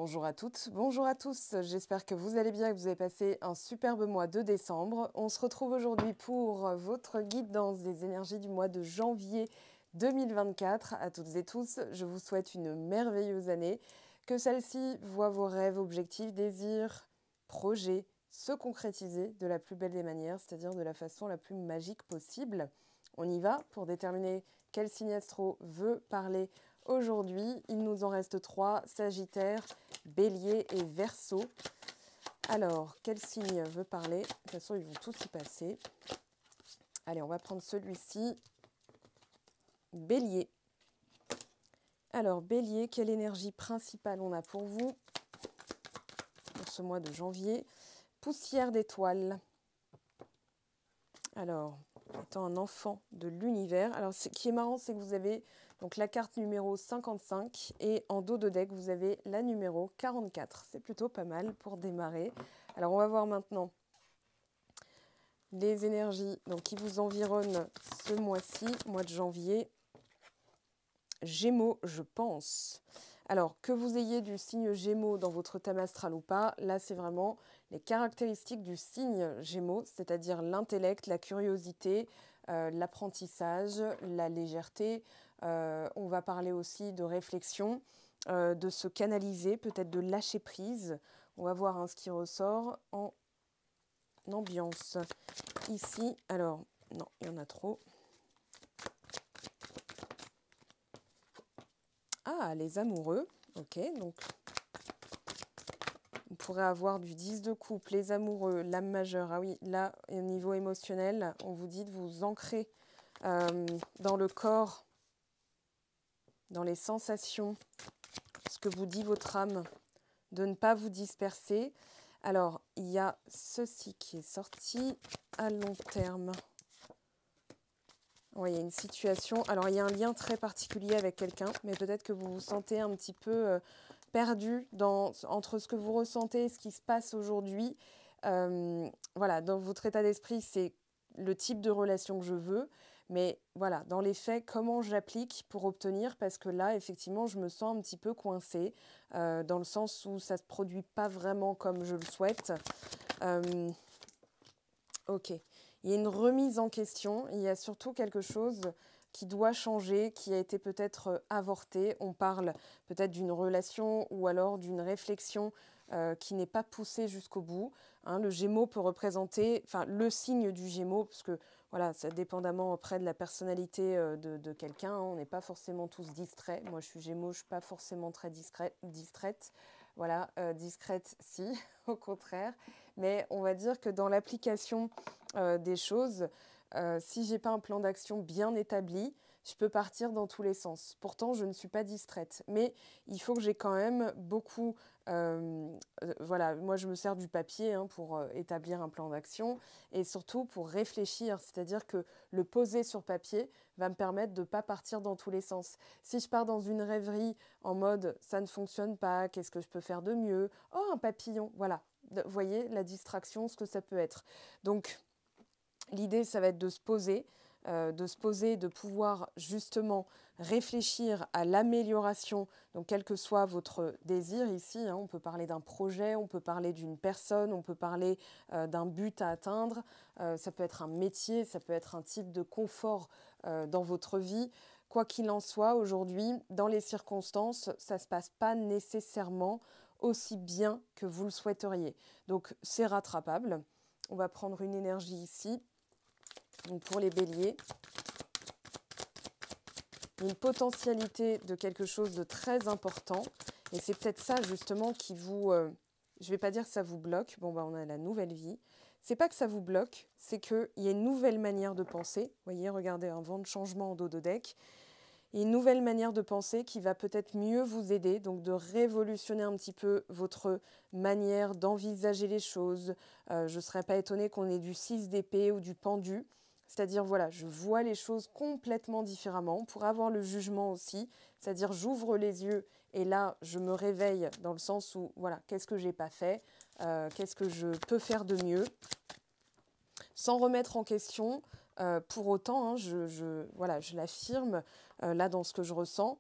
Bonjour à toutes, bonjour à tous, j'espère que vous allez bien et que vous avez passé un superbe mois de décembre. On se retrouve aujourd'hui pour votre guidance des énergies du mois de janvier 2024. À toutes et tous, je vous souhaite une merveilleuse année, que celle-ci voit vos rêves, objectifs, désirs, projets se concrétiser de la plus belle des manières, c'est-à-dire de la façon la plus magique possible. On y va pour déterminer quel signe astro veut parler aujourd'hui. Il nous en reste 3, Sagittaire, Bélier et Verseau. Alors, quel signe veut parler? De toute façon, ils vont tous y passer. Allez, on va prendre celui-ci. Bélier. Alors, Bélier, quelle énergie principale on a pour vous pour ce mois de janvier? Poussière d'étoiles. Alors, étant un enfant de l'univers. Alors, ce qui est marrant, c'est que vous avez donc la carte numéro 55 et en dos de deck, vous avez la numéro 44. C'est plutôt pas mal pour démarrer. Alors, on va voir maintenant les énergies donc, qui vous environnent ce mois-ci, mois de janvier. Gémeaux, je pense. Alors, que vous ayez du signe Gémeaux dans votre thème astral ou pas, là, c'est vraiment les caractéristiques du signe Gémeaux, c'est-à-dire l'intellect, la curiosité, l'apprentissage, la légèreté. On va parler aussi de réflexion, de se canaliser, peut-être de lâcher prise. On va voir ce qui ressort en ambiance. Ici, alors, non, il y en a trop. Ah, les amoureux, ok, donc on pourrait avoir du 10 de coupe, les amoureux, l'âme majeure. Ah oui, là, au niveau émotionnel, on vous dit de vous ancrer dans le corps, dans les sensations, ce que vous dit votre âme, de ne pas vous disperser. Alors, il y a ceci qui est sorti à long terme. Oui, il y a une situation. Alors, il y a un lien très particulier avec quelqu'un, mais peut-être que vous vous sentez un petit peu perdu entre ce que vous ressentez et ce qui se passe aujourd'hui. Voilà, dans votre état d'esprit, c'est le type de relation que je veux. Mais voilà, dans les faits, comment j'applique pour obtenir? Parce que là, effectivement, je me sens un petit peu coincée, dans le sens où ça ne se produit pas vraiment comme je le souhaite. Ok. Il y a une remise en question. Il y a surtout quelque chose qui doit changer, qui a été peut-être avorté. On parle peut-être d'une relation ou alors d'une réflexion qui n'est pas poussée jusqu'au bout. Le Gémeaux peut représenter, enfin le signe du Gémeaux, parce que voilà, ça dépendamment après de la personnalité de quelqu'un. On n'est pas forcément tous distraits. Moi, je suis Gémeaux, je suis pas forcément très distraite. Voilà, discrète, si, au contraire. Mais on va dire que dans l'application des choses, si j'ai pas un plan d'action bien établi, je peux partir dans tous les sens. Pourtant, je ne suis pas distraite. Mais il faut que j'ai quand même beaucoup... voilà, moi, je me sers du papier pour établir un plan d'action et surtout pour réfléchir. C'est-à-dire que le poser sur papier va me permettre de ne pas partir dans tous les sens. Si je pars dans une rêverie en mode « ça ne fonctionne pas, qu'est-ce que je peux faire de mieux ?»« Oh, un papillon !» Voilà, vous voyez la distraction, ce que ça peut être. Donc, l'idée, ça va être de se poser, de pouvoir justement réfléchir à l'amélioration, donc quel que soit votre désir ici, on peut parler d'un projet, on peut parler d'une personne, on peut parler d'un but à atteindre, ça peut être un métier, ça peut être un type de confort dans votre vie. Quoi qu'il en soit, aujourd'hui, dans les circonstances, ça ne se passe pas nécessairement aussi bien que vous le souhaiteriez. Donc, c'est rattrapable. On va prendre une énergie ici. Donc pour les béliers, une potentialité de quelque chose de très important. Et c'est peut-être ça justement qui vous... je ne vais pas dire que ça vous bloque. Bon, on a la nouvelle vie. C'est pas que ça vous bloque, c'est qu'il y a une nouvelle manière de penser. Vous voyez, regardez, un vent de changement en dos de deck. Et une nouvelle manière de penser qui va peut-être mieux vous aider, donc de révolutionner un petit peu votre manière d'envisager les choses. Je ne serais pas étonnée qu'on ait du 6 d'épée ou du pendu. C'est-à-dire, voilà, je vois les choses complètement différemment. On pourrait avoir le jugement aussi, c'est-à-dire j'ouvre les yeux et là, je me réveille dans le sens où, voilà, qu'est-ce que j'ai pas fait, qu'est-ce que je peux faire de mieux, sans remettre en question. Pour autant, voilà, je l'affirme là dans ce que je ressens,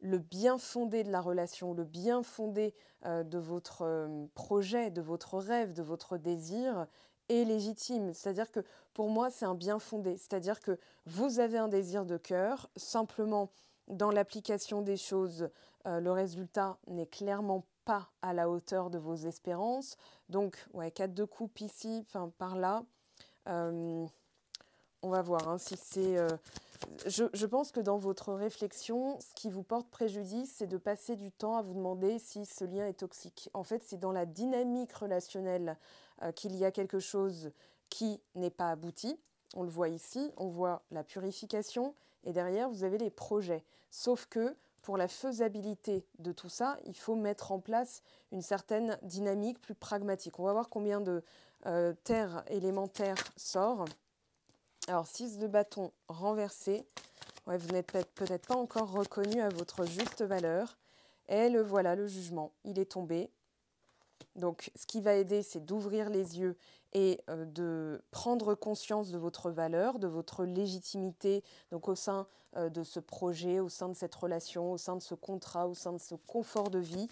le bien fondé de la relation, le bien fondé de votre projet, de votre rêve, de votre désir est légitime. C'est-à-dire que pour moi, c'est un bien fondé. C'est-à-dire que vous avez un désir de cœur, simplement dans l'application des choses, le résultat n'est clairement pas à la hauteur de vos espérances. Donc, ouais, 4 de coupe ici, enfin par là. On va voir hein, si c'est... je pense que dans votre réflexion, ce qui vous porte préjudice, c'est de passer du temps à vous demander si ce lien est toxique. En fait, c'est dans la dynamique relationnelle qu'il y a quelque chose qui n'est pas abouti. On le voit ici, on voit la purification et derrière, vous avez les projets. Sauf que pour la faisabilité de tout ça, il faut mettre en place une certaine dynamique plus pragmatique. On va voir combien de terre élémentaire sort. Alors, 6 de bâton renversé. Ouais, vous n'êtes peut-être pas encore reconnu à votre juste valeur. Et le voilà, le jugement. Il est tombé. Donc, ce qui va aider, c'est d'ouvrir les yeux et de prendre conscience de votre valeur, de votre légitimité, donc au sein de ce projet, au sein de cette relation, au sein de ce contrat, au sein de ce confort de vie.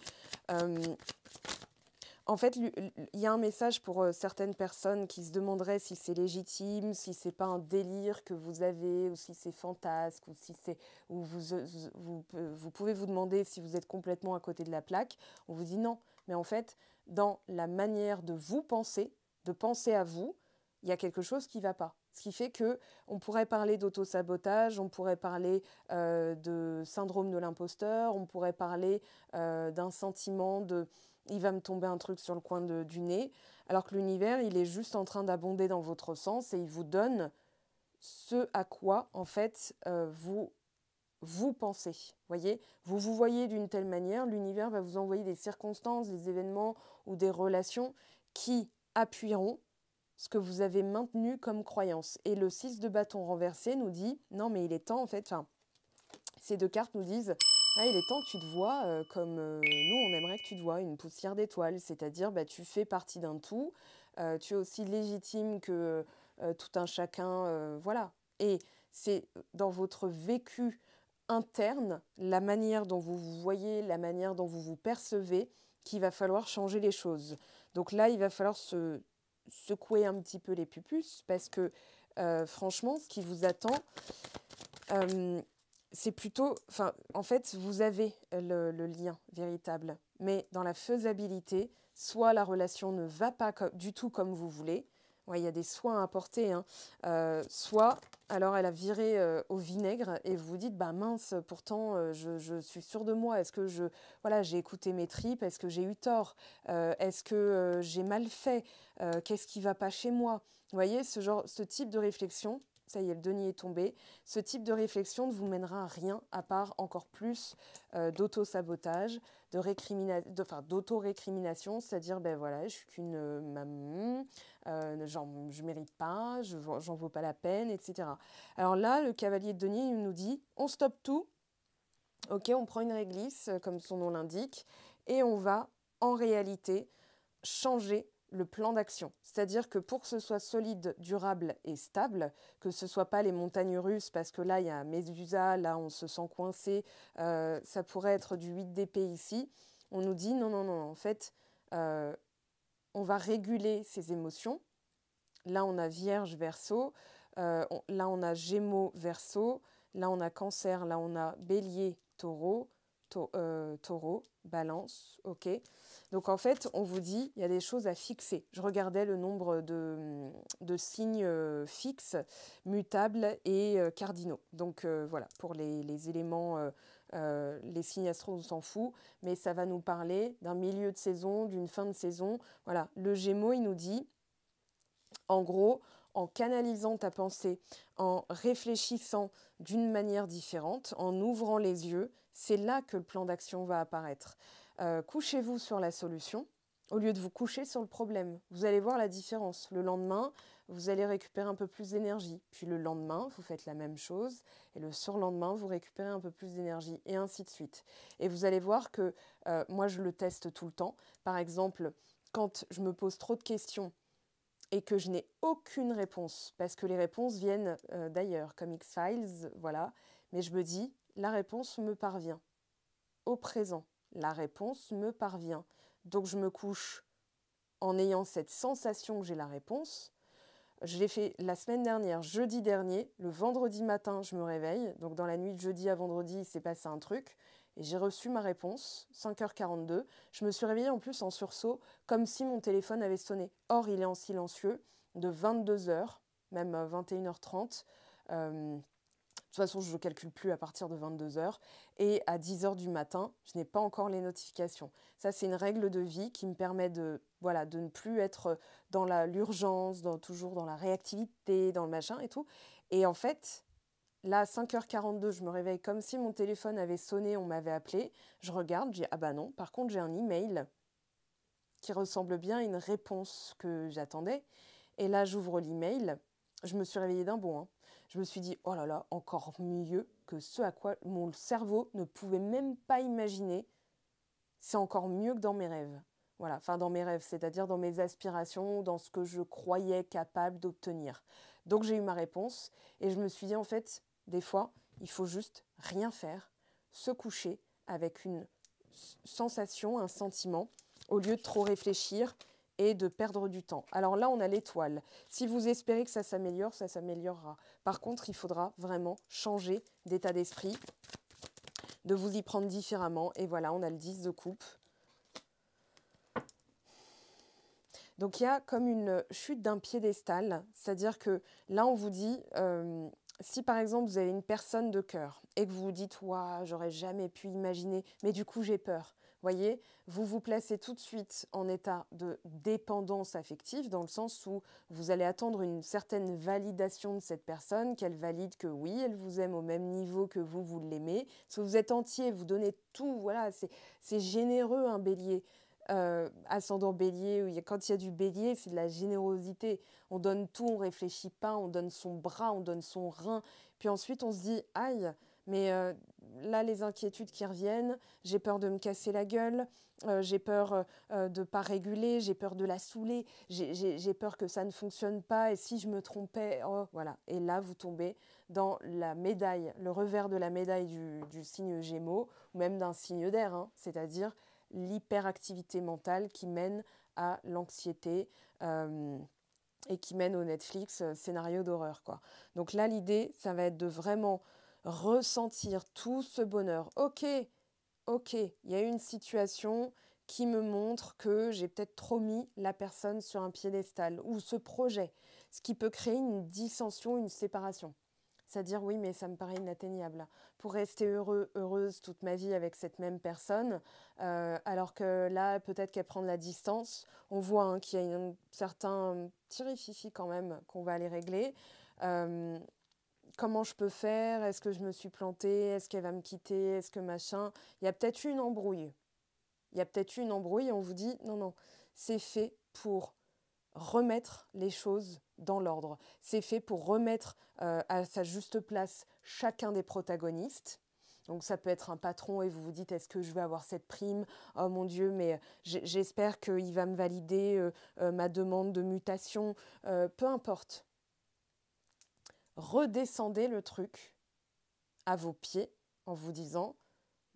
En fait, il y a un message pour certaines personnes qui se demanderaient si c'est légitime, si c'est pas un délire que vous avez, ou si c'est fantasque, ou si c'est, ou vous pouvez vous demander si vous êtes complètement à côté de la plaque. On vous dit non, mais en fait, dans la manière de vous penser, de penser à vous, il y a quelque chose qui ne va pas. Ce qui fait que on pourrait parler d'auto-sabotage, on pourrait parler de syndrome de l'imposteur, on pourrait parler d'un sentiment de il va me tomber un truc sur le coin du nez, alors que l'univers, il est juste en train d'abonder dans votre sens et il vous donne ce à quoi, en fait, vous pensez. Voyez, vous vous voyez d'une telle manière, l'univers va vous envoyer des circonstances, des événements ou des relations qui appuieront ce que vous avez maintenu comme croyance. Et le 6 de bâton renversé nous dit, non mais il est temps en fait, enfin, ces deux cartes nous disent, ah, il est temps que tu te vois comme nous on aimerait que tu te vois, une poussière d'étoiles, c'est-à-dire bah, tu fais partie d'un tout, tu es aussi légitime que tout un chacun, voilà. Et c'est dans votre vécu interne, la manière dont vous vous voyez, la manière dont vous vous percevez, qu'il va falloir changer les choses. Donc là, il va falloir se secouer un petit peu les pupus parce que franchement, ce qui vous attend, c'est plutôt, enfin, en fait, vous avez le lien véritable, mais dans la faisabilité, soit la relation ne va pas du tout comme vous voulez, ouais, il y a des soins à apporter, hein, soit alors elle a viré au vinaigre et vous vous dites, bah mince, pourtant je suis sûre de moi, est-ce que voilà, j'ai écouté mes tripes, est-ce que j'ai eu tort, est-ce que j'ai mal fait, qu'est-ce qui va pas chez moi, vous voyez, ce type de réflexion. Ça y est, le denier est tombé. Ce type de réflexion ne vous mènera à rien à part encore plus d'auto-sabotage, d'auto-récrimination, c'est-à-dire, ben voilà, je suis qu'une maman, je mérite pas, j'en vaux pas la peine, etc. Alors là, le cavalier de denier il nous dit, on stoppe tout, ok, on prend une réglisse, comme son nom l'indique, et on va, en réalité, changer le plan d'action. C'est-à-dire que pour que ce soit solide, durable et stable, que ce ne soit pas les montagnes russes, parce que là, il y a Médusa, là, on se sent coincé, ça pourrait être du 8 d'épée ici. On nous dit non, non, non, en fait, on va réguler ses émotions. Là, on a Vierge, Verseau. Là, on a Gémeaux, Verseau. Là, on a Cancer. Là, on a Bélier, Taureau. Taureau, Balance, ok. Donc en fait, on vous dit, il y a des choses à fixer. Je regardais le nombre de signes fixes, mutables et cardinaux. Donc voilà, pour les éléments, les signes astro, on s'en fout, mais ça va nous parler d'un milieu de saison, d'une fin de saison. Voilà, le Gémeaux, il nous dit, en gros, en canalisant ta pensée, en réfléchissant d'une manière différente, en ouvrant les yeux, c'est là que le plan d'action va apparaître. Couchez-vous sur la solution au lieu de vous coucher sur le problème. Vous allez voir la différence. Le lendemain, vous allez récupérer un peu plus d'énergie. Puis le lendemain, vous faites la même chose. Et le surlendemain, vous récupérez un peu plus d'énergie. Et ainsi de suite. Et vous allez voir que moi, je le teste tout le temps. Par exemple, quand je me pose trop de questions et que je n'ai aucune réponse, parce que les réponses viennent d'ailleurs, comme X-Files, voilà. Mais je me dis, la réponse me parvient. au présent. La réponse me parvient. Donc je me couche en ayant cette sensation que j'ai la réponse. Je l'ai fait la semaine dernière, jeudi dernier. Le vendredi matin, je me réveille. Donc dans la nuit de jeudi à vendredi, il s'est passé un truc. Et j'ai reçu ma réponse, 5h42. Je me suis réveillée en plus en sursaut, comme si mon téléphone avait sonné. Or, il est en silencieux de 22h, même 21h30. De toute façon, je ne calcule plus à partir de 22h. Et à 10h du matin, je n'ai pas encore les notifications. Ça, c'est une règle de vie qui me permet de ne plus être dans l'urgence, toujours dans la réactivité, dans le machin et tout. Et en fait, là, à 5h42, je me réveille comme si mon téléphone avait sonné, on m'avait appelé. Je regarde, je dis « Ah bah non, par contre, j'ai un email qui ressemble bien à une réponse que j'attendais. » Et là, j'ouvre l'email. Je me suis réveillée d'un bond. Je me suis dit « Oh là là, encore mieux que ce à quoi mon cerveau ne pouvait même pas imaginer. C'est encore mieux que dans mes rêves. » Voilà, enfin dans mes rêves, c'est-à-dire dans mes aspirations, dans ce que je croyais capable d'obtenir. Donc j'ai eu ma réponse et je me suis dit en fait, des fois, il faut juste rien faire, se coucher avec une sensation, un sentiment, au lieu de trop réfléchir et de perdre du temps. Alors là, on a l'étoile. Si vous espérez que ça s'améliorera. Par contre, il faudra vraiment changer d'état d'esprit, de vous y prendre différemment. Et voilà, on a le 10 de coupe. Donc il y a comme une chute d'un piédestal, c'est-à-dire que là, on vous dit, si par exemple vous avez une personne de cœur et que vous vous dites « Ouah, j'aurais jamais pu imaginer, mais du coup j'ai peur », voyez, vous vous placez tout de suite en état de dépendance affective, dans le sens où vous allez attendre une certaine validation de cette personne, qu'elle valide que oui, elle vous aime au même niveau que vous l'aimez. Si vous êtes entier, vous donnez tout, voilà, c'est généreux un bélier. Ascendant bélier, quand il y a du bélier, c'est de la générosité. On donne tout, on ne réfléchit pas, on donne son bras, on donne son rein. Puis ensuite, on se dit, aïe, mais là, les inquiétudes qui reviennent, j'ai peur de me casser la gueule, j'ai peur de ne pas réguler, j'ai peur de la saouler, j'ai peur que ça ne fonctionne pas, et si je me trompais, oh, voilà. Et là, vous tombez dans la médaille, le revers de la médaille du signe Gémeaux, ou même d'un signe d'air, hein, c'est-à-dire l'hyperactivité mentale qui mène à l'anxiété et qui mène au Netflix scénario d'horreur, quoi. Donc là, l'idée, ça va être de vraiment ressentir tout ce bonheur. Ok, il y a une situation qui me montre que j'ai peut-être trop mis la personne sur un piédestal, ou ce projet, ce qui peut créer une dissension, une séparation. C'est-à-dire, oui, mais ça me paraît inatteignable. Pour rester heureuse toute ma vie avec cette même personne, alors que là, peut-être qu'elle prend de la distance, on voit hein, qu'il y a un certain tirififi quand même qu'on va aller régler. Comment je peux faire? Est-ce que je me suis plantée? Est-ce qu'elle va me quitter? Est-ce que machin? Il y a peut-être eu une embrouille. Il y a peut-être eu une embrouille et on vous dit, non, non, c'est fait pour remettre les choses dans l'ordre. C'est fait pour remettre à sa juste place chacun des protagonistes. Donc ça peut être un patron et vous vous dites est-ce que je vais avoir cette prime? Oh mon Dieu, mais j'espère qu'il va me valider ma demande de mutation. Peu importe. Redescendez le truc à vos pieds en vous disant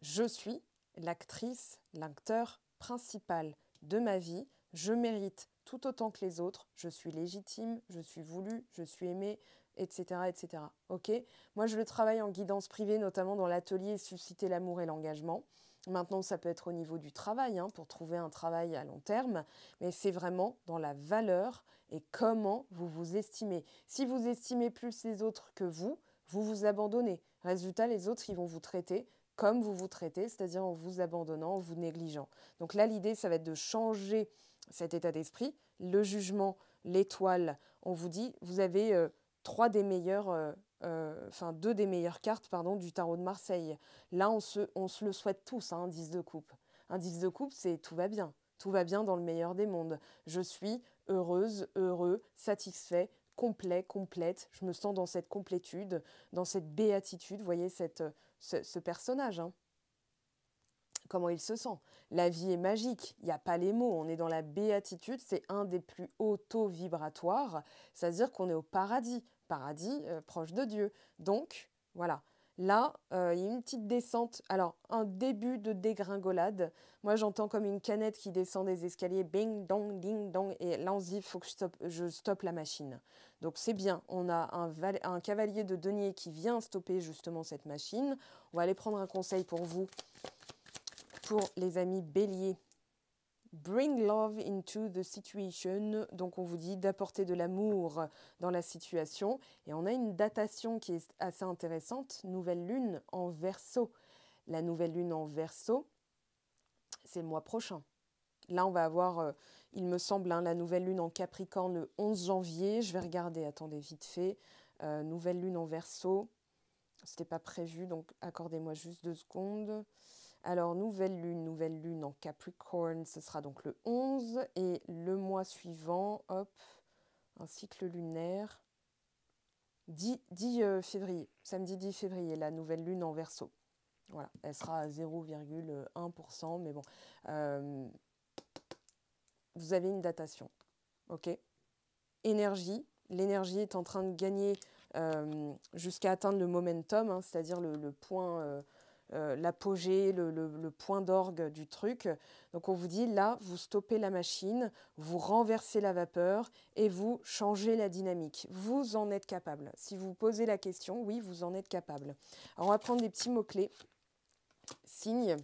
je suis l'actrice, l'acteur principal de ma vie, je mérite tout autant que les autres, je suis légitime, je suis voulue, je suis aimée, etc. etc. Ok? Moi, je le travaille en guidance privée, notamment dans l'atelier Susciter l'amour et l'engagement. Maintenant, ça peut être au niveau du travail, hein, pour trouver un travail à long terme, mais c'est vraiment dans la valeur et comment vous vous estimez. Si vous estimez plus les autres que vous vous abandonnez. Résultat, les autres, ils vont vous traiter comme vous vous traitez, c'est-à-dire en vous abandonnant, en vous négligeant. Donc là, l'idée, ça va être de changer cet état d'esprit. Le jugement, l'étoile, on vous dit, vous avez deux des meilleures cartes du tarot de Marseille. Là, on se le souhaite tous, hein, un 10 de coupe. Un 10 de coupe, c'est tout va bien. Tout va bien dans le meilleur des mondes. Je suis heureuse, heureux, satisfait, complet, complète. Je me sens dans cette complétude, dans cette béatitude. Vous voyez ce personnage, hein. Comment il se sent. La vie est magique, il n'y a pas les mots, on est dans la béatitude, c'est un des plus hauts taux vibratoires, c'est-à-dire qu'on est au paradis, proche de Dieu. Donc, voilà, Là, il y a une petite descente. Alors, un début de dégringolade. Moi, j'entends comme une canette qui descend des escaliers. Bing, dong, ding, dong. Et là, on se dit, il faut que je stoppe la machine. Donc, c'est bien. On a un cavalier de denier qui vient stopper justement cette machine. On va aller prendre un conseil pour vous, pour les amis béliers. Bring love into the situation. Donc, on vous dit d'apporter de l'amour dans la situation. Et on a une datation qui est assez intéressante. Nouvelle lune en Verseau. La nouvelle lune en Verseau, c'est le mois prochain. Là, on va avoir, il me semble, la nouvelle lune en Capricorne le 11 janvier. Je vais regarder, attendez, vite fait. Nouvelle lune en Verseau. C'était pas prévu, donc accordez-moi juste 2 secondes. Alors, nouvelle lune en Capricorne, ce sera donc le 11. Et le mois suivant, hop, un cycle lunaire, 10 février, samedi 10 février, la nouvelle lune en Verseau. Voilà, elle sera à 0,1%, mais bon. Vous avez une datation, ok? Énergie, l'énergie est en train de gagner jusqu'à atteindre le momentum, hein, c'est-à-dire le point... l'apogée, le point d'orgue du truc. Donc on vous dit, là, vous stoppez la machine, vous renversez la vapeur et vous changez la dynamique. Vous en êtes capable. Si vous posez la question, oui, vous en êtes capable. Alors on va prendre des petits mots-clés. Signe.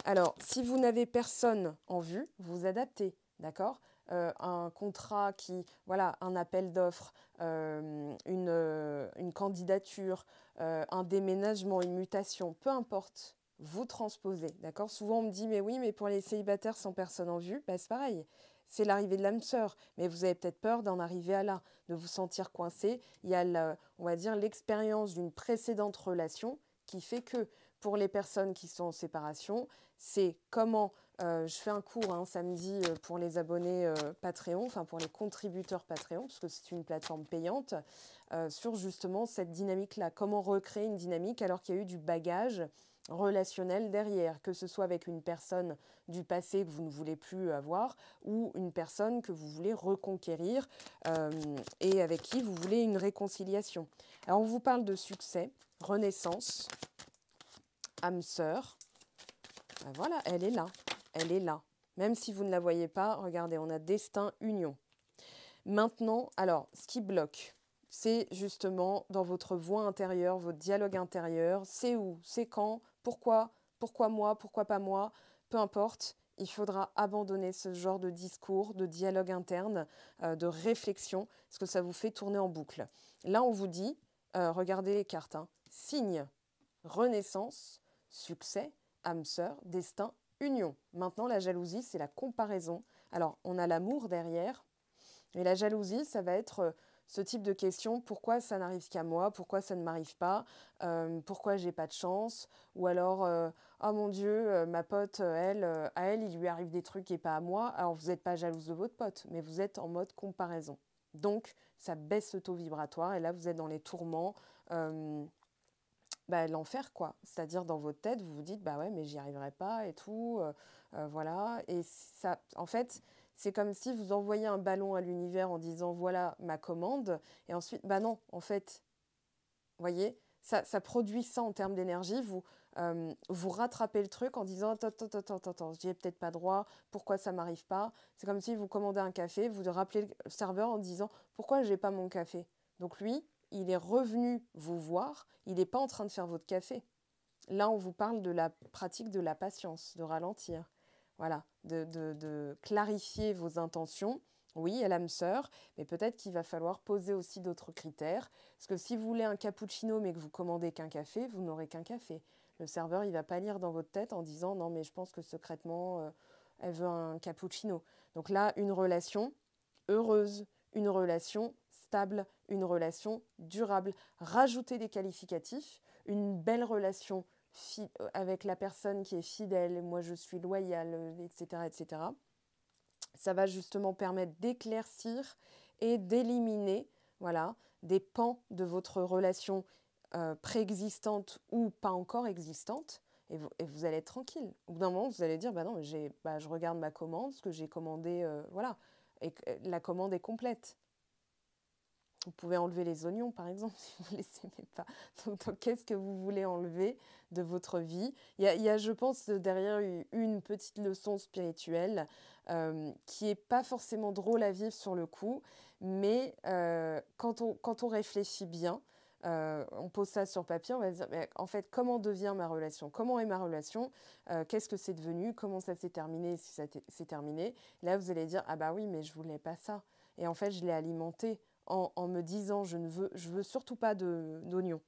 Alors, si vous n'avez personne en vue, vous adaptez, d'accord ? Un contrat qui, voilà, un appel d'offres, une candidature, un déménagement, une mutation, peu importe, vous transposez, d'accord? Souvent on me dit, mais oui, mais pour les célibataires sans personne en vue, bah, c'est pareil. C'est l'arrivée de l'âme sœur, mais vous avez peut-être peur d'en arriver à là, de vous sentir coincé. Il y a, on va dire, l'expérience d'une précédente relation qui fait que pour les personnes qui sont en séparation, c'est comment je fais un cours samedi pour les abonnés Patreon, enfin pour les contributeurs Patreon, parce que c'est une plateforme payante, sur justement cette dynamique-là. Comment recréer une dynamique alors qu'il y a eu du bagage relationnel derrière, que ce soit avec une personne du passé que vous ne voulez plus avoir ou une personne que vous voulez reconquérir et avec qui vous voulez une réconciliation. Alors on vous parle de succès, renaissance, âme sœur. Ben voilà, elle est là. Elle est là. Même si vous ne la voyez pas, regardez, on a destin, union. Maintenant, alors, ce qui bloque, c'est justement dans votre voix intérieure, votre dialogue intérieur. C'est où? C'est quand? Pourquoi? Pourquoi moi? Pourquoi pas moi? Peu importe. Il faudra abandonner ce genre de discours, de dialogue interne, de réflexion, parce que ça vous fait tourner en boucle. Là, on vous dit, regardez les cartes, signe, renaissance, succès, âme sœur, destin, union. Maintenant, la jalousie, c'est la comparaison. Alors, on a l'amour derrière, mais la jalousie, ça va être ce type de question, pourquoi ça n'arrive qu'à moi, pourquoi ça ne m'arrive pas, pourquoi j'ai pas de chance, ou alors, oh mon Dieu, ma pote, à elle, il lui arrive des trucs et pas à moi. Alors, vous n'êtes pas jalouse de votre pote, mais vous êtes en mode comparaison. Donc, ça baisse le taux vibratoire, et là, vous êtes dans les tourments, l'enfer, quoi. C'est-à-dire, dans votre tête, vous vous dites, bah ouais, mais j'y arriverai pas et tout, voilà. Et ça, en fait, c'est comme si vous envoyiez un ballon à l'univers en disant, voilà ma commande, et ensuite, bah non, en fait, vous voyez, ça produit ça en termes d'énergie, vous rattrapez le truc en disant, attends, j'y ai peut-être pas droit, pourquoi ça m'arrive pas? C'est comme si vous commandez un café, vous rappelez le serveur en disant, pourquoi j'ai pas mon café? Donc lui, il est revenu vous voir, il n'est pas en train de faire votre café. Là, on vous parle de la pratique de la patience, de ralentir. Voilà, de clarifier vos intentions. Oui, elle l'âme sœur, mais peut-être qu'il va falloir poser aussi d'autres critères. Parce que si vous voulez un cappuccino, mais que vous commandez qu'un café, vous n'aurez qu'un café. Le serveur, il ne va pas lire dans votre tête en disant « Non, mais je pense que secrètement, elle veut un cappuccino ». Donc là, une relation heureuse, une relation stable, une relation durable. Rajoutez des qualificatifs, une belle relation avec la personne qui est fidèle, moi je suis loyale, etc., etc. Ça va justement permettre d'éclaircir et d'éliminer, voilà, des pans de votre relation préexistante ou pas encore existante, et vous allez être tranquille. Au bout d'un moment, vous allez dire, bah non, je regarde ma commande, ce que j'ai commandé, voilà, et la commande est complète. Vous pouvez enlever les oignons, par exemple, si vous ne les aimez pas. Donc, qu'est-ce que vous voulez enlever de votre vie? Il y a, je pense, derrière une petite leçon spirituelle qui n'est pas forcément drôle à vivre sur le coup, mais quand on réfléchit bien, on pose ça sur papier, on va se dire, mais en fait, comment devient ma relation? Comment est ma relation? Qu'est-ce que c'est devenu? Comment ça s'est terminé? Si ça s'est terminé? Là, vous allez dire, ah bah oui, mais je voulais pas ça. Et en fait, je l'ai alimenté en me disant, je veux surtout pas d'oignons.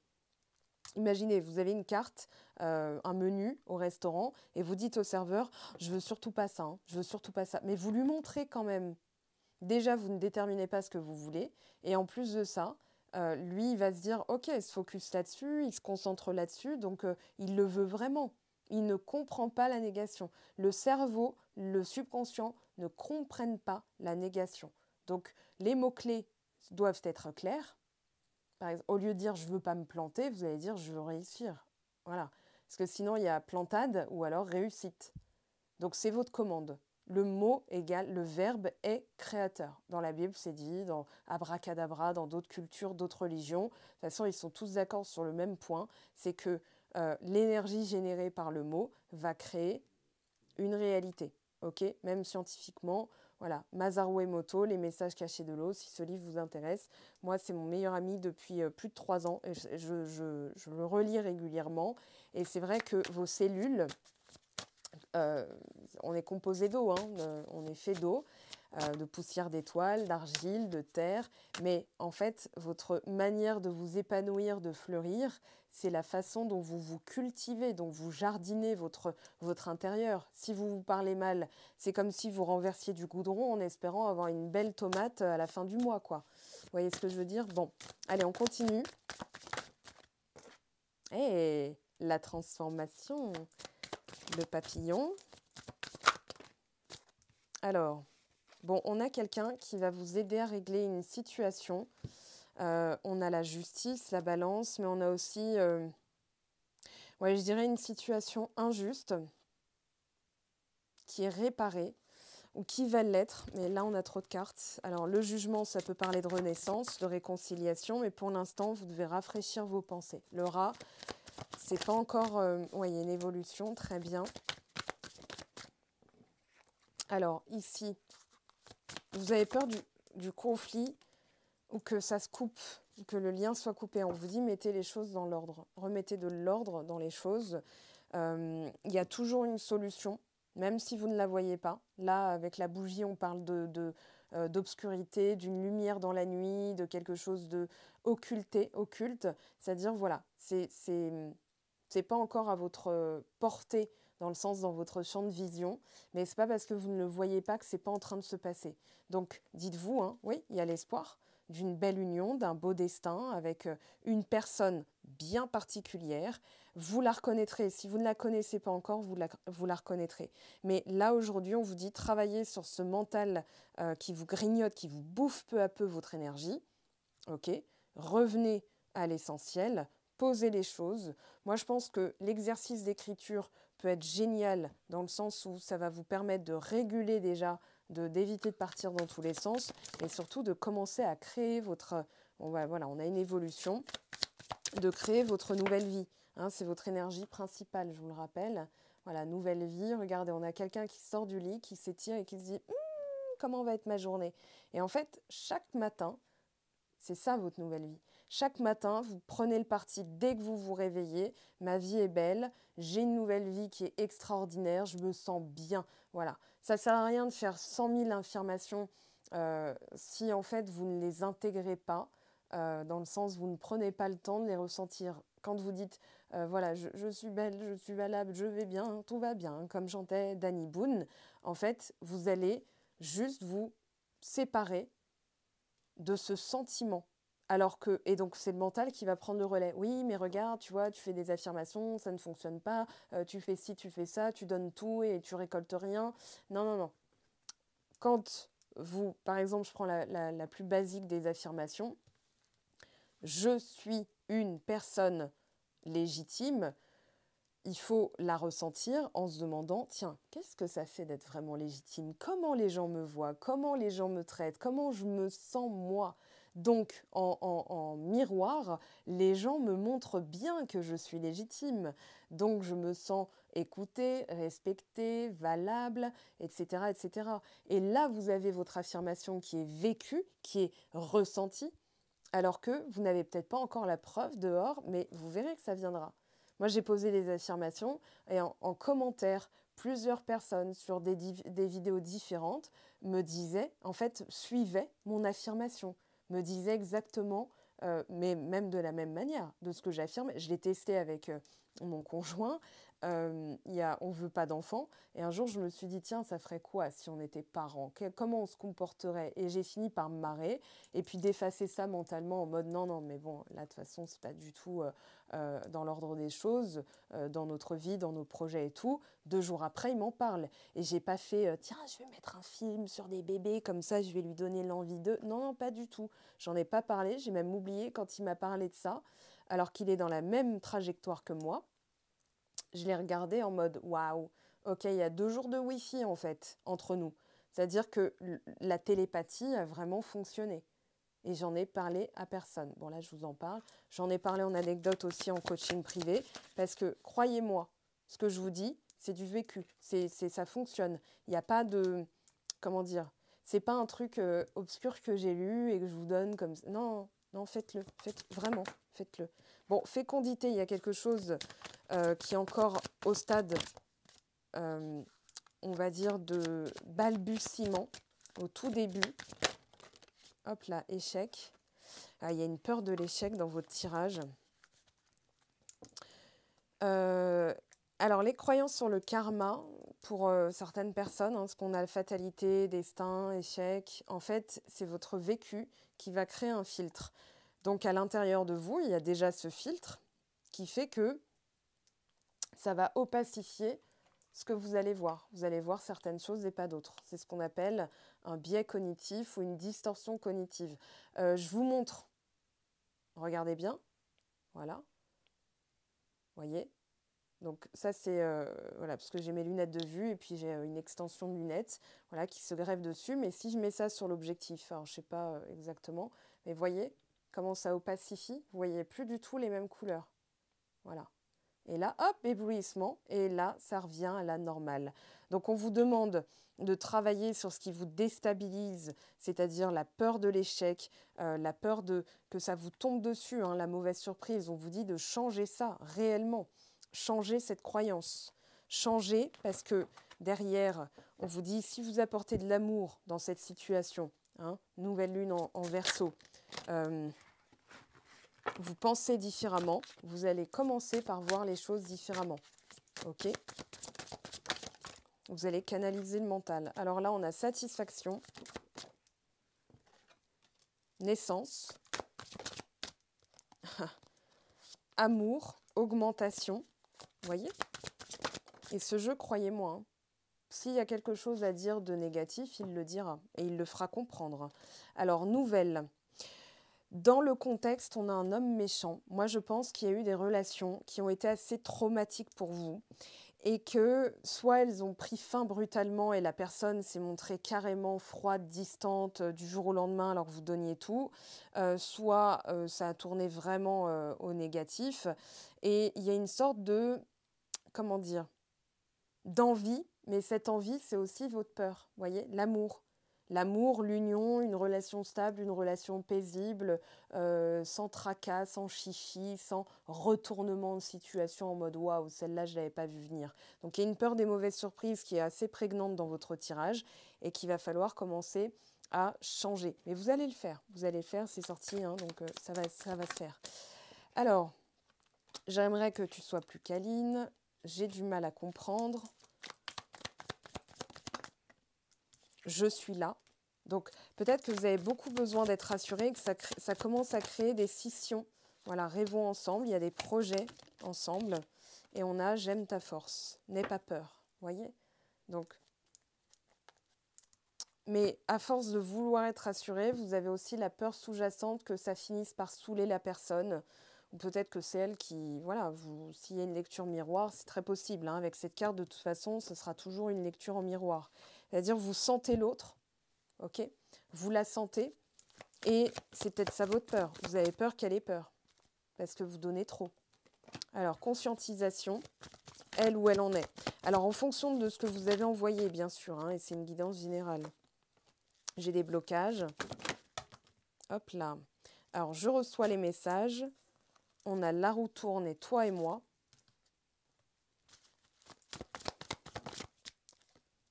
Imaginez, vous avez une carte, un menu au restaurant, et vous dites au serveur, je veux surtout pas ça, hein, je veux surtout pas ça. Mais vous lui montrez quand même. Déjà, vous ne déterminez pas ce que vous voulez. Et en plus de ça, lui, il va se dire, OK, il se focus là-dessus, il se concentre là-dessus, donc il le veut vraiment. Il ne comprend pas la négation. Le cerveau, le subconscient ne comprennent pas la négation. Donc, les mots-clés doivent être clairs. Par exemple, au lieu de dire je veux pas me planter, vous allez dire je veux réussir. Voilà. Parce que sinon, il y a plantade ou alors réussite. Donc, c'est votre commande. Le mot égale, le verbe est créateur. Dans la Bible, c'est dit, dans Abracadabra, dans d'autres cultures, d'autres religions. De toute façon, ils sont tous d'accord sur le même point. C'est que l'énergie générée par le mot va créer une réalité. Ok, même scientifiquement, voilà, Masaru Emoto, Les messages cachés de l'eau, si ce livre vous intéresse. Moi, c'est mon meilleur ami depuis plus de 3 ans et je le relis régulièrement. Et c'est vrai que vos cellules, euh, on est composé d'eau, hein, on est fait d'eau, de poussière d'étoiles, d'argile, de terre. Mais en fait, votre manière de vous épanouir, de fleurir, c'est la façon dont vous vous cultivez, dont vous jardinez votre intérieur. Si vous vous parlez mal, c'est comme si vous renversiez du goudron en espérant avoir une belle tomate à la fin du mois, quoi. Vous voyez ce que je veux dire? Bon, allez, on continue. Et la transformation, le papillon. Alors, bon, on a quelqu'un qui va vous aider à régler une situation. On a la justice, la balance, mais on a aussi, ouais, je dirais une situation injuste qui est réparée ou qui va l'être. Mais là, on a trop de cartes. Alors, le jugement, ça peut parler de renaissance, de réconciliation, mais pour l'instant, vous devez rafraîchir vos pensées. Le rat, c'est pas encore... ouais, il y a une évolution, très bien. Alors, ici, vous avez peur du conflit ou que ça se coupe, que le lien soit coupé. On vous dit, mettez les choses dans l'ordre. Remettez de l'ordre dans les choses. Il y a toujours une solution, même si vous ne la voyez pas. Là, avec la bougie, on parle d'obscurité, d'une lumière dans la nuit, de quelque chose de occulte. C'est-à-dire, voilà, c'est pas encore à votre portée, dans le sens dans votre champ de vision, mais c'est pas parce que vous ne le voyez pas que c'est pas en train de se passer. Donc, dites-vous, hein, oui, il y a l'espoir d'une belle union, d'un beau destin avec une personne bien particulière. Vous la reconnaîtrez. Si vous ne la connaissez pas encore, vous la reconnaîtrez. Mais là, aujourd'hui, on vous dit travaillez sur ce mental qui vous grignote, qui vous bouffe peu à peu votre énergie. Ok, revenez à l'essentiel, posez les choses. Moi, je pense que l'exercice d'écriture peut être génial dans le sens où ça va vous permettre de réguler déjà, d'éviter de partir dans tous les sens et surtout de commencer à créer votre... voilà, on a une évolution, de créer votre nouvelle vie. Hein, c'est votre énergie principale, je vous le rappelle. Voilà, nouvelle vie. Regardez, on a quelqu'un qui sort du lit, qui s'étire et qui se dit comment va être ma journée? Et en fait, chaque matin, c'est ça votre nouvelle vie. Chaque matin, vous prenez le parti dès que vous vous réveillez. Ma vie est belle, j'ai une nouvelle vie qui est extraordinaire, je me sens bien. Voilà. Ça ne sert à rien de faire 100 000 affirmations si en fait vous ne les intégrez pas, dans le sens où vous ne prenez pas le temps de les ressentir. Quand vous dites, voilà, je suis belle, je suis valable, je vais bien, tout va bien, comme chantait Danny Boone, en fait, vous allez juste vous séparer de ce sentiment. Alors que, et donc c'est le mental qui va prendre le relais. Oui, mais regarde, tu vois, tu fais des affirmations, ça ne fonctionne pas, tu fais ci, tu fais ça, tu donnes tout et tu récoltes rien. Non, non, non. Quand vous, par exemple, je prends la plus basique des affirmations, je suis une personne légitime, il faut la ressentir en se demandant, tiens, qu'est-ce que ça fait d'être vraiment légitime? Comment les gens me voient? Comment les gens me traitent? Comment je me sens moi? Donc, en miroir, les gens me montrent bien que je suis légitime. Donc, je me sens écoutée, respectée, valable, etc., etc. Et là, vous avez votre affirmation qui est vécue, qui est ressentie, alors que vous n'avez peut-être pas encore la preuve dehors, mais vous verrez que ça viendra. Moi, j'ai posé des affirmations et en commentaire, plusieurs personnes sur des vidéos différentes me disaient, en fait, suivaient mon affirmation, me disaient exactement, mais même de la même manière, de ce que j'affirme. Je l'ai testé avec mon conjoint. On ne veut pas d'enfants. Et un jour, je me suis dit, tiens, ça ferait quoi si on était parents? Comment on se comporterait? Et j'ai fini par me marrer et puis d'effacer ça mentalement en mode non, non, mais bon, là, de toute façon, c'est pas du tout dans l'ordre des choses, dans notre vie, dans nos projets et tout. 2 jours après, il m'en parle. Et j'ai pas fait, tiens, je vais mettre un film sur des bébés, comme ça, je vais lui donner l'envie d'eux. Non, non, pas du tout. J'en ai pas parlé. J'ai même oublié quand il m'a parlé de ça, alors qu'il est dans la même trajectoire que moi. Je l'ai regardé en mode waouh, ok, il y a 2 jours de Wi-Fi en fait entre nous. C'est-à-dire que la télépathie a vraiment fonctionné. Et j'en ai parlé à personne. Bon, là, je vous en parle. J'en ai parlé en anecdote aussi en coaching privé. Parce que, croyez-moi, ce que je vous dis, c'est du vécu. Ça fonctionne. Il n'y a pas de... Comment dire? C'est pas un truc obscur que j'ai lu et que je vous donne comme... Non, non, faites-le. Vraiment, faites-le. Bon, fécondité, il y a quelque chose qui est encore au stade, on va dire, de balbutiement, au tout début. Hop là, échec. Ah, il y a une peur de l'échec dans votre tirage. Alors, les croyances sur le karma, pour certaines personnes, hein, ce qu'on a fatalité, destin, échec, en fait, c'est votre vécu qui va créer un filtre. Donc, à l'intérieur de vous, il y a déjà ce filtre qui fait que ça va opacifier ce que vous allez voir. Vous allez voir certaines choses et pas d'autres. C'est ce qu'on appelle un biais cognitif ou une distorsion cognitive. Je vous montre. Regardez bien. Voilà. Voyez. Donc ça c'est voilà, parce que j'ai mes lunettes de vue et puis j'ai une extension de lunettes, voilà, qui se greffe dessus. Mais si je mets ça sur l'objectif, alors je sais pas exactement, mais voyez comment ça opacifie. Vous voyez plus du tout les mêmes couleurs. Voilà. Et là, hop, éblouissement. Et là, ça revient à la normale. Donc, on vous demande de travailler sur ce qui vous déstabilise, c'est-à-dire la peur de l'échec, la peur que ça vous tombe dessus, hein, la mauvaise surprise. On vous dit de changer ça réellement. Changer cette croyance. Changer parce que derrière, on vous dit, si vous apportez de l'amour dans cette situation, hein, nouvelle lune en Verseau, vous pensez différemment, vous allez commencer par voir les choses différemment. Ok? Vous allez canaliser le mental. Alors là, on a satisfaction, naissance, amour, augmentation. Vous voyez? Et ce jeu, croyez-moi, hein, s'il y a quelque chose à dire de négatif, il le dira et il le fera comprendre. Alors, nouvelle. Dans le contexte, on a un homme méchant. Moi, je pense qu'il y a eu des relations qui ont été assez traumatiques pour vous et que soit elles ont pris fin brutalement et la personne s'est montrée carrément froide, distante du jour au lendemain alors que vous donniez tout, soit ça a tourné vraiment au négatif. Et il y a une sorte de, comment dire, d'envie, mais cette envie, c'est aussi votre peur, vous voyez, l'amour. L'amour, l'union, une relation stable, une relation paisible, sans tracas, sans chichi, sans retournement de situation en mode waouh, celle-là, je ne l'avais pas vue venir. Donc il y a une peur des mauvaises surprises qui est assez prégnante dans votre tirage et qu'il va falloir commencer à changer. Mais vous allez le faire, c'est sorti, hein, donc ça va se faire. Alors, j'aimerais que tu sois plus câline, j'ai du mal à comprendre. Je suis là. Donc, peut-être que vous avez beaucoup besoin d'être rassuré, que ça commence à créer des scissions. Voilà, rêvons ensemble, il y a des projets ensemble. Et on a j'aime ta force, n'aie pas peur. Voyez? Donc, mais à force de vouloir être rassuré, vous avez aussi la peur sous-jacente que ça finisse par saouler la personne. Ou peut-être que c'est elle qui, voilà, s'il y a une lecture miroir, c'est très possible. Hein, avec cette carte, de toute façon, ce sera toujours une lecture en miroir. C'est-à-dire, vous sentez l'autre, ok? Vous la sentez, Et c'est peut-être ça votre peur. Vous avez peur qu'elle ait peur parce que vous donnez trop. Alors, conscientisation, elle où elle en est. Alors, en fonction de ce que vous avez envoyé, bien sûr, hein, et c'est une guidance générale. J'ai des blocages. Hop là. Alors, je reçois les messages. On a la roue tourne et toi et moi.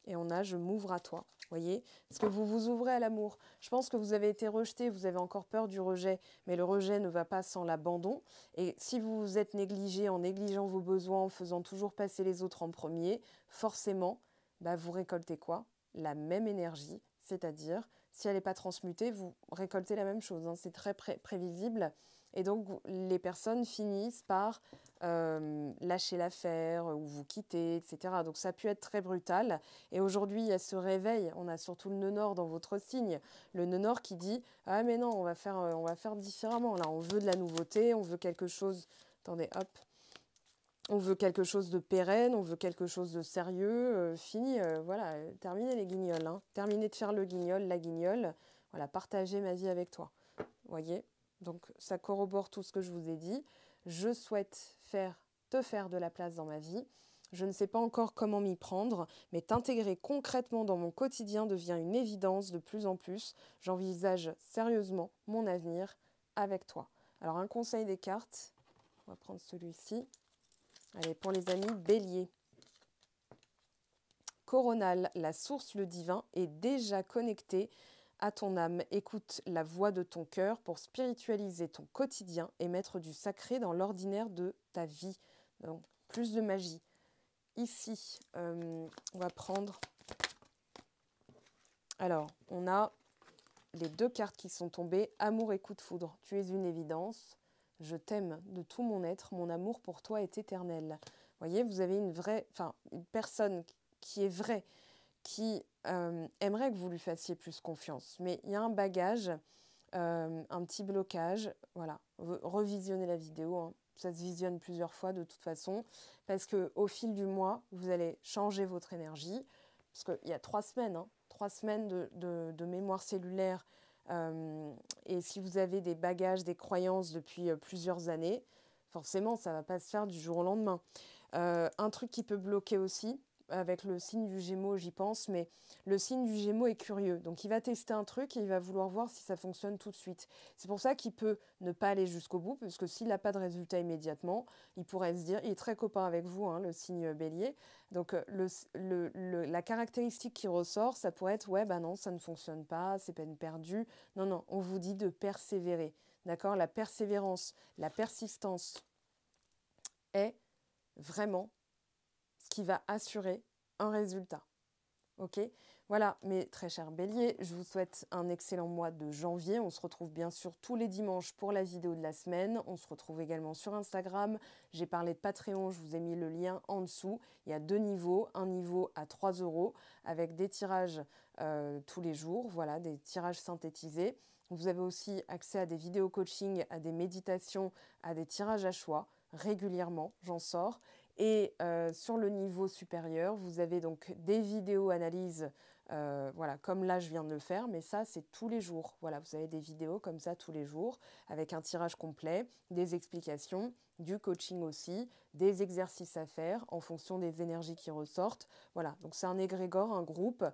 Et on a je m'ouvre à toi. Voyez, parce que vous vous ouvrez à l'amour. Je pense que vous avez été rejeté, vous avez encore peur du rejet, mais le rejet ne va pas sans l'abandon. Et si vous vous êtes négligé en négligeant vos besoins, en faisant toujours passer les autres en premier, forcément, bah, vous récoltez quoi? La même énergie, c'est-à-dire, si elle n'est pas transmutée, vous récoltez la même chose. Hein. C'est très prévisible. Et donc, les personnes finissent par lâcher l'affaire ou vous quitter, etc. Donc, ça a pu être très brutal. Et aujourd'hui, il y a ce réveil. On a surtout le nœud nord dans votre signe. Le nœud nord qui dit « Ah mais non, on va faire différemment. Là, on veut de la nouveauté, on veut quelque chose... » Attendez, hop. On veut quelque chose de pérenne, on veut quelque chose de sérieux. Fini, voilà, terminez les guignols. Hein. Terminez de faire le guignol, la guignole. Voilà, partagez ma vie avec toi. Voyez ? Donc, ça corrobore tout ce que je vous ai dit. Je souhaite te faire de la place dans ma vie. Je ne sais pas encore comment m'y prendre, mais t'intégrer concrètement dans mon quotidien devient une évidence de plus en plus. J'envisage sérieusement mon avenir avec toi. Alors, un conseil des cartes. On va prendre celui-ci. Allez, pour les amis, Bélier. Coronal, la source, le divin, est déjà connectée à ton âme. Écoute la voix de ton cœur pour spiritualiser ton quotidien et mettre du sacré dans l'ordinaire de ta vie. Donc, plus de magie. Ici, on va prendre... Alors, on a les deux cartes qui sont tombées. Amour et coup de foudre. Tu es une évidence. Je t'aime de tout mon être. Mon amour pour toi est éternel. Vous voyez, vous avez une personne qui est vraie, qui aimerait que vous lui fassiez plus confiance. Mais il y a un bagage, un petit blocage. Voilà, revisionnez la vidéo. Hein. Ça se visionne plusieurs fois de toute façon. Parce qu'au fil du mois, vous allez changer votre énergie. Parce qu'il y a 3 semaines, hein, 3 semaines de mémoire cellulaire. Et si vous avez des bagages, des croyances depuis plusieurs années, forcément, ça ne va pas se faire du jour au lendemain. Un truc qui peut bloquer aussi, avec le signe du Gémeaux, j'y pense, mais le signe du Gémeaux est curieux. Donc, il va tester un truc et il va vouloir voir si ça fonctionne tout de suite. C'est pour ça qu'il peut ne pas aller jusqu'au bout, parce que s'il n'a pas de résultat immédiatement, il pourrait se dire, il est très copain avec vous, hein, le signe Bélier. Donc, la caractéristique qui ressort, ça pourrait être, ouais, bah non, ça ne fonctionne pas, c'est peine perdue. Non, non, on vous dit de persévérer. D'accord? La persévérance, la persistance est vraiment ce qui va assurer un résultat. Ok? Voilà, mes très chers béliers, je vous souhaite un excellent mois de janvier. On se retrouve bien sûr tous les dimanches pour la vidéo de la semaine. On se retrouve également sur Instagram. J'ai parlé de Patreon, je vous ai mis le lien en dessous. Il y a 2 niveaux, un niveau à 3 € avec des tirages tous les jours, voilà, des tirages synthétisés. Vous avez aussi accès à des vidéos coaching, à des méditations, à des tirages à choix régulièrement, j'en sors. Et sur le niveau supérieur, vous avez donc des vidéos analyses, voilà, comme là je viens de le faire, mais ça c'est tous les jours. Voilà, vous avez des vidéos comme ça tous les jours, avec un tirage complet, des explications, du coaching aussi, des exercices à faire en fonction des énergies qui ressortent. Voilà, donc c'est un égrégore, un groupe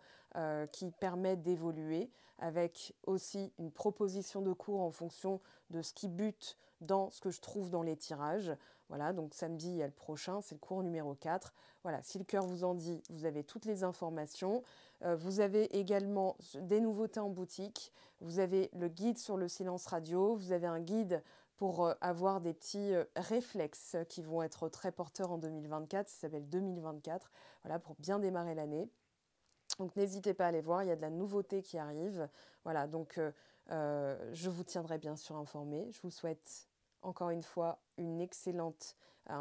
qui permet d'évoluer, avec aussi une proposition de cours en fonction de ce qui bute dans ce que je trouve dans les tirages. Voilà, donc samedi, il y a le prochain, c'est le cours numéro 4. Voilà, si le cœur vous en dit, vous avez toutes les informations. Vous avez également des nouveautés en boutique. Vous avez le guide sur le silence radio. Vous avez un guide pour avoir des petits réflexes qui vont être très porteurs en 2024. Ça s'appelle 2024. Voilà, pour bien démarrer l'année. Donc n'hésitez pas à aller voir, il y a de la nouveauté qui arrive. Voilà, donc je vous tiendrai bien sûr informé. Je vous souhaite encore une fois un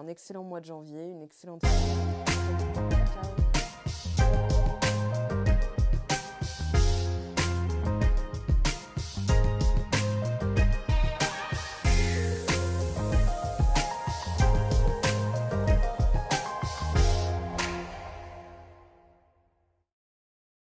excellent mois de janvier, une excellente...